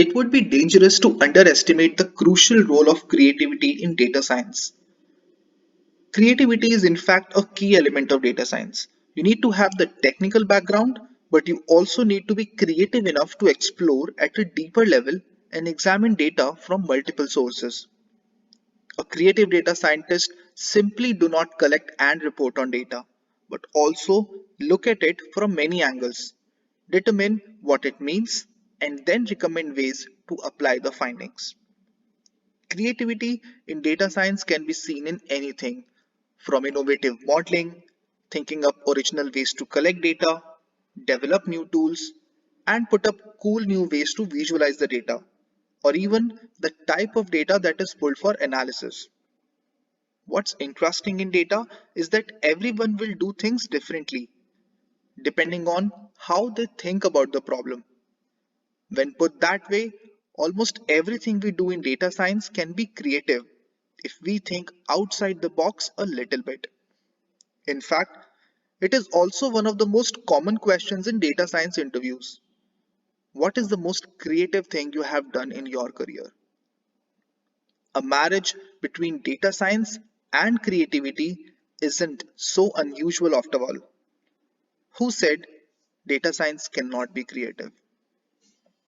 It would be dangerous to underestimate the crucial role of creativity in data science. Creativity is, in fact, a key element of data science. You need to have the technical background, but you also need to be creative enough to explore at a deeper level and examine data from multiple sources. A creative data scientist simply do not collect and report on data, but also look at it from many angles, determine what it means, and then recommend ways to apply the findings. Creativity in data science can be seen in anything from innovative modeling, thinking up original ways to collect data, develop new tools, and put up cool new ways to visualize the data, or even the type of data that is pulled for analysis. What's interesting in data is that everyone will do things differently depending on how they think about the problem. When put that way, almost everything we do in data science can be creative if we think outside the box a little bit. In fact, it is also one of the most common questions in data science interviews. What is the most creative thing you have done in your career? A marriage between data science and creativity isn't so unusual after all. Who said data science cannot be creative?